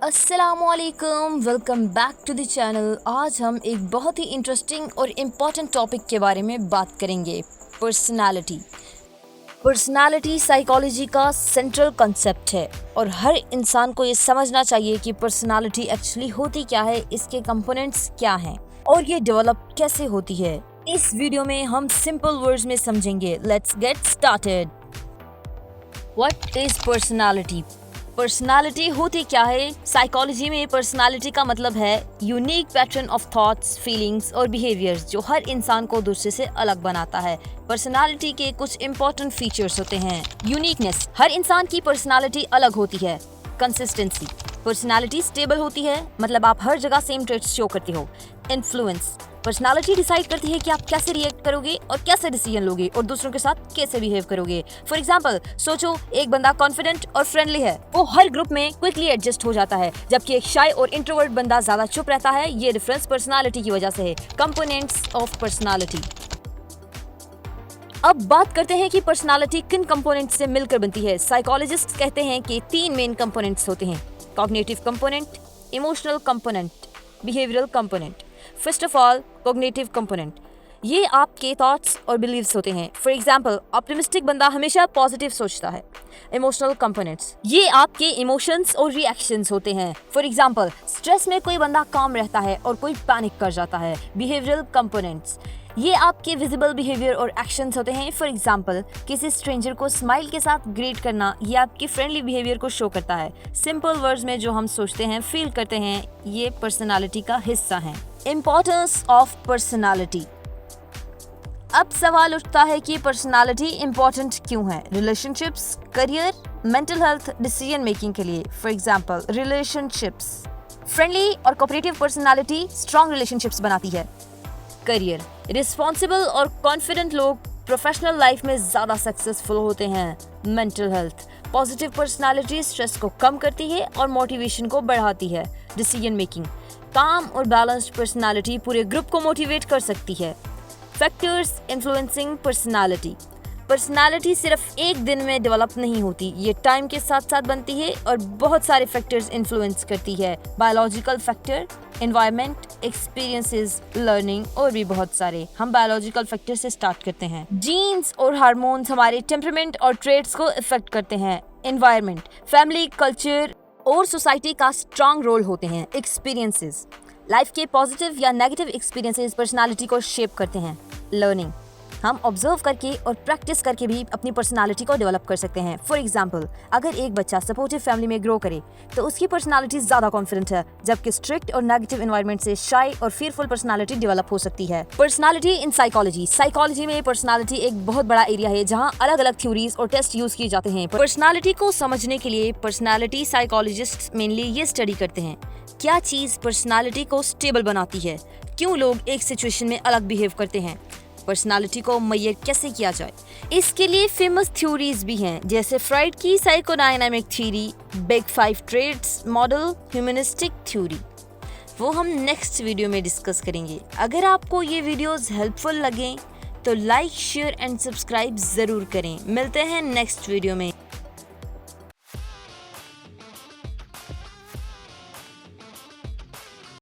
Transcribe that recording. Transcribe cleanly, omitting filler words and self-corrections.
अस्सलामुअलैकुम, welcome back to the channel. आज हम एक बहुत ही इंटरेस्टिंग और इम्पॉर्टेंट टॉपिक के बारे में बात करेंगे, पर्सनालिटी। पर्सनालिटी साइकोलॉजी का सेंट्रल कंसेप्ट है और हर इंसान को ये समझना चाहिए कि पर्सनालिटी एक्चुअली होती क्या है, इसके कंपोनेंट्स क्या हैं और ये डेवलप कैसे होती है। इस वीडियो में हम सिंपल वर्ड्स में समझेंगे। Let's get started. What is personality? Personality होती क्या है? साइकोलॉजी में पर्सनालिटी का मतलब है unique pattern of thoughts, feelings और बिहेवियर्स जो हर इंसान को दूसरे से अलग बनाता है। पर्सनालिटी के कुछ इंपॉर्टेंट फीचर्स होते हैं। यूनिकनेस, हर इंसान की पर्सनालिटी अलग होती है। कंसिस्टेंसी, पर्सनालिटी स्टेबल होती है, मतलब आप हर जगह सेम ट्रेट्स शो करते हो। इन्फ्लुएंस, पर्सनालिटी डिसाइड करती है कि आप कैसे रिएक्ट करोगे और कैसे डिसीजन लोगे और दूसरों के साथ कैसे बिहेव करोगे। फॉर एग्जांपल, सोचो एक बंदा कॉन्फिडेंट और फ्रेंडली है, वो हर ग्रुप में क्विकली एडजस्ट हो जाता है, जबकि एक शाय और इंट्रोवर्ट बंदा ज्यादा चुप रहता है। ये डिफरेंस पर्सनालिटी की वजह से है। Components of personality. अब बात करते हैं कि पर्सनालिटी किन कंपोनेंट्स से मिलकर बनती है। साइकोलॉजिस्ट कहते हैं कि 3 मेन कंपोनेंट्स होते हैं: cognitive component, emotional component, behavioural component. First of all, cognitive component, ये आपके थॉट्स और बिलीव्स होते हैं। फॉर एग्जाम्पल, ऑप्टिमिस्टिक बंदा हमेशा पॉजिटिव सोचता है। इमोशनल कंपोनेंट्स, ये आपके इमोशंस और रिएक्शंस होते हैं। फॉर एग्जाम्पल, स्ट्रेस में कोई बंदा काम रहता है और कोई पैनिक कर जाता है। बिहेवियरल कंपोनेंट्स, ये आपके विजिबल बिहेवियर और एक्शंस होते हैं। फॉर एग्जाम्पल, किसी स्ट्रेंजर को स्माइल के साथ ग्रीट करना, ये आपकी फ्रेंडली बिहेवियर को शो करता है। सिंपल वर्ड्स में जो हम सोचते हैं, फील करते हैं, ये पर्सनालिटी का हिस्सा है। Importance of personality. अब सवाल उठता है कि पर्सनालिटी इंपॉर्टेंट क्यों है? Relationships, career, mental health, decision making के लिए। फॉर एग्जाम्पल, रिलेशनशिप्स, फ्रेंडली और कोऑपरेटिव पर्सनालिटी स्ट्रॉन्ग रिलेशनशिप्स बनाती है। करियर, रिस्पॉन्सिबल और कॉन्फिडेंट लोग प्रोफेशनल लाइफ में ज्यादा सक्सेसफुल होते हैं। Mental health, positive personality stress को कम करती है और मोटिवेशन को बढ़ाती है। डिसीजन मेकिंग, काम और बैलेंस्ड पर्सनालिटी पूरे ग्रुप को मोटिवेट कर सकती है। फैक्टर्स इन्फ्लुएंसिंग पर्सनालिटी, पर्सनालिटी सिर्फ एक दिन में डेवलप नहीं होती, ये टाइम के साथ साथ बनती है और बहुत सारे फैक्टर्स इन्फ्लुएंस करती है। Biological factor, environment, experiences, learning और भी बहुत सारे। हम बायोलॉजिकल फैक्टर से स्टार्ट करते हैं। जीन्स और हार्मोन्स हमारे टेम्परामेंट और ट्रेट्स को इफेक्ट करते हैं। एनवायरनमेंट, फैमिली, कल्चर और सोसाइटी का स्ट्रॉन्ग रोल होते हैं। एक्सपीरियंसेस, लाइफ के पॉजिटिव या नेगेटिव एक्सपीरियंसेस पर्सनालिटी को शेप करते हैं। लर्निंग, हम ऑब्जर्व करके और प्रैक्टिस करके भी अपनी पर्सनालिटी को डेवलप कर सकते हैं। फॉर एग्जाम्पल, अगर एक बच्चा सपोर्टिव फैमिली में ग्रो करे तो उसकी पर्सनालिटी ज्यादा कॉन्फिडेंट है, जबकि स्ट्रिक्ट और नेगेटिव एनवायरनमेंट से शाय और फियरफुल पर्सनालिटी डेवलप हो सकती है। पर्सनालिटी इन साइकोलॉजी, साइकोलॉजी में पर्सनालिटी एक बहुत बड़ा एरिया है जहाँ अलग अलग थ्योरीज और टेस्ट यूज किए जाते हैं। पर्सनालिटी को समझने के लिए पर्सनालिटी साइकोलॉजिस्ट मेनली ये स्टडी करते हैं क्या चीज पर्सनालिटी को स्टेबल बनाती है, क्यों लोग एक सिचुएशन में अलग बिहेव करते हैं, पर्सनालिटी को मेजर कैसे किया जाए। इसके लिए फेमस थ्योरीज भी हैं, जैसे फ्राइड की psychodynamic theory, big 5 traits model, humanistic theory. वो हम नेक्स्ट वीडियो में डिस्कस करेंगे। अगर आपको ये वीडियोस हेल्पफुल लगे तो लाइक, शेयर एंड सब्सक्राइब जरूर करें। मिलते हैं नेक्स्ट वीडियो में।